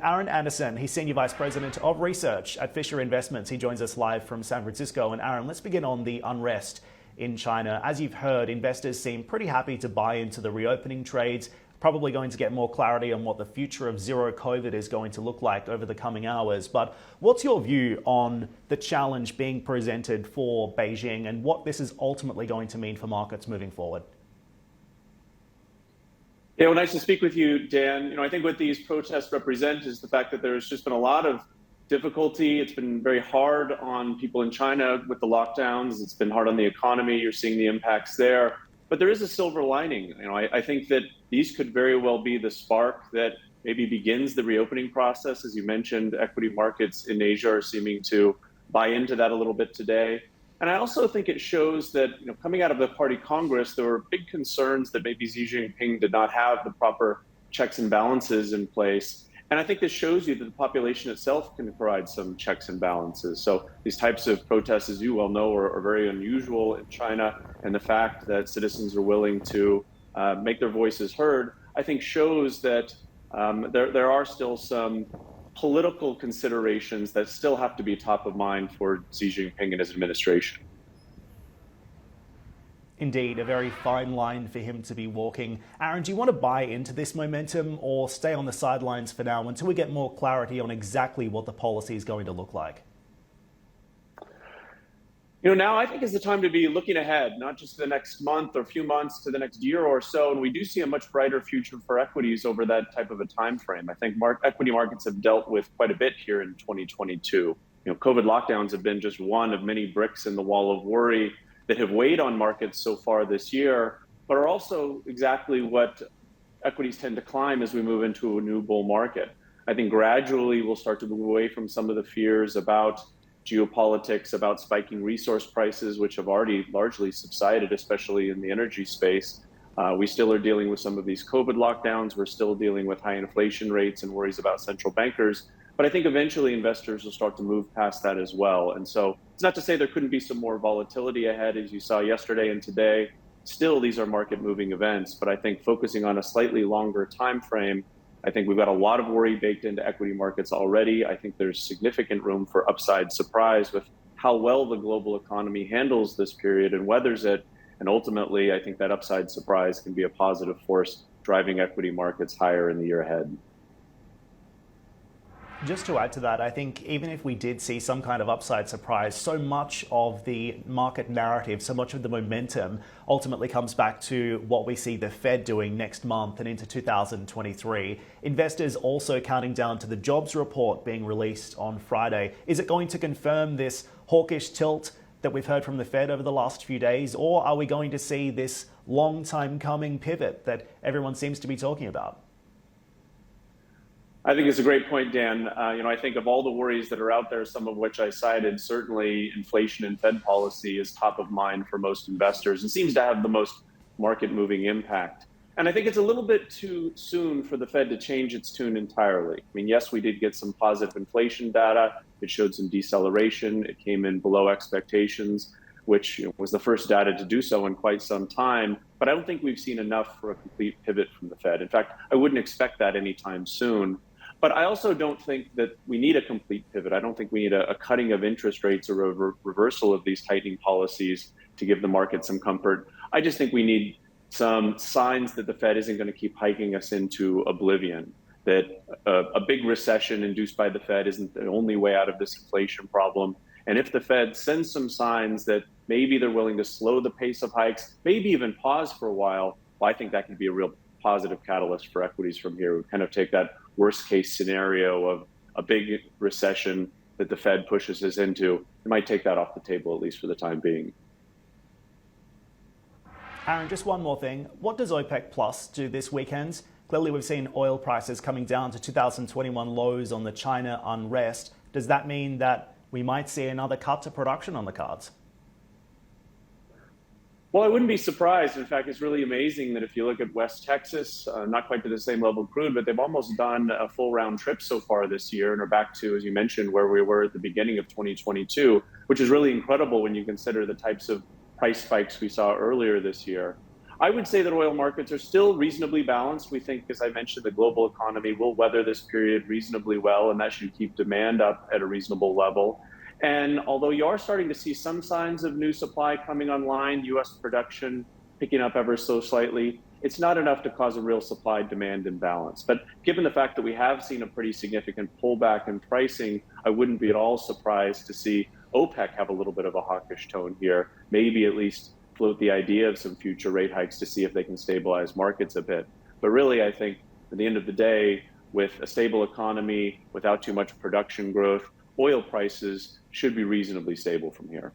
Aaron Anderson, he's Senior Vice President of Research at Fisher Investments. He joins us live from San Francisco. And Aaron, let's begin on the unrest in China. As you've heard, investors seem pretty happy to buy into the reopening trades, probably going to get more clarity on what the future of zero COVID is going to look like over the coming hours. But what's your view on the challenge being presented for Beijing and what this is ultimately going to mean for markets moving forward? Yeah, well, nice to speak with you, Dan. I think what these protests represent is the fact that there's just been a lot of difficulty. It's been very hard on people in China with the lockdowns. It's been hard on the economy. You're seeing the impacts there. But there is a silver lining. I think that these could very well be the spark that maybe begins the reopening process. As you mentioned, equity markets in Asia are seeming to buy into that a little bit today. And I also think it shows that, coming out of the Party Congress, there were big concerns that maybe Xi Jinping did not have the proper checks and balances in place. And I think this shows you that the population itself can provide some checks and balances. So these types of protests, as you well know, are very unusual in China. And the fact that citizens are willing to make their voices heard, I think shows that there are still some political considerations that still have to be top of mind for Xi Jinping and his administration. Indeed, a very fine line for him to be walking. Aaron, do you want to buy into this momentum or stay on the sidelines for now until we get more clarity on exactly what the policy is going to look like? Now I think is the time to be looking ahead, not just the next month or few months to the next year or so. And we do see a much brighter future for equities over that type of a time frame. I think equity markets have dealt with quite a bit here in 2022. COVID lockdowns have been just one of many bricks in the wall of worry that have weighed on markets so far this year, but are also exactly what equities tend to climb as we move into a new bull market. I think gradually we'll start to move away from some of the fears about geopolitics, about spiking resource prices, which have already largely subsided, especially in the energy space. We still are dealing with some of these COVID lockdowns. We're still dealing with high inflation rates and worries about central bankers. But I think eventually investors will start to move past that as well. And so it's not to say there couldn't be some more volatility ahead, as you saw yesterday and today. Still, these are market moving events. But I think focusing on a slightly longer time frame, I think we've got a lot of worry baked into equity markets already. I think there's significant room for upside surprise with how well the global economy handles this period and weathers it. And ultimately, I think that upside surprise can be a positive force driving equity markets higher in the year ahead. Just to add to that, I think even if we did see some kind of upside surprise, so much of the market narrative, so much of the momentum ultimately comes back to what we see the Fed doing next month and into 2023. Investors also counting down to the jobs report being released on Friday. Is it going to confirm this hawkish tilt that we've heard from the Fed over the last few days, or are we going to see this long time coming pivot that everyone seems to be talking about? I think it's a great point, Dan. I think of all the worries that are out there, some of which I cited, certainly inflation and Fed policy is top of mind for most investors and seems to have the most market moving impact. And I think it's a little bit too soon for the Fed to change its tune entirely. Yes, we did get some positive inflation data. It showed some deceleration. It came in below expectations, which was the first data to do so in quite some time. But I don't think we've seen enough for a complete pivot from the Fed. In fact, I wouldn't expect that anytime soon. But I also don't think that we need a complete pivot. I don't think we need a cutting of interest rates or a reversal of these tightening policies to give the market some comfort. I just think we need some signs that the Fed isn't going to keep hiking us into oblivion, that a big recession induced by the Fed isn't the only way out of this inflation problem. And if the Fed sends some signs that maybe they're willing to slow the pace of hikes, maybe even pause for a while, well, I think that could be a real positive catalyst for equities from here. We kind of take that worst case scenario of a big recession that the Fed pushes us into. It might take that off the table, at least for the time being. Aaron, just one more thing. What does OPEC Plus do this weekend? Clearly, we've seen oil prices coming down to 2021 lows on the China unrest. Does that mean that we might see another cut to production on the cards? Well, I wouldn't be surprised. In fact, it's really amazing that if you look at West Texas, not quite to the same level of crude, but they've almost done a full round trip so far this year and are back to, as you mentioned, where we were at the beginning of 2022, which is really incredible when you consider the types of price spikes we saw earlier this year. I would say that oil markets are still reasonably balanced. We think, as I mentioned, the global economy will weather this period reasonably well, and that should keep demand up at a reasonable level. And although you are starting to see some signs of new supply coming online, US production picking up ever so slightly, it's not enough to cause a real supply-demand imbalance. But given the fact that we have seen a pretty significant pullback in pricing, I wouldn't be at all surprised to see OPEC have a little bit of a hawkish tone here, maybe at least float the idea of some future rate hikes to see if they can stabilize markets a bit. But really, I think at the end of the day, with a stable economy, without too much production growth, oil prices should be reasonably stable from here.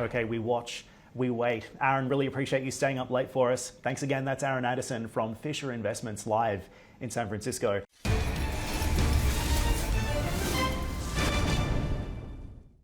Okay, we watch, we wait. Aaron, really appreciate you staying up late for us. Thanks again. That's Aaron Addison from Fisher Investments live in San Francisco.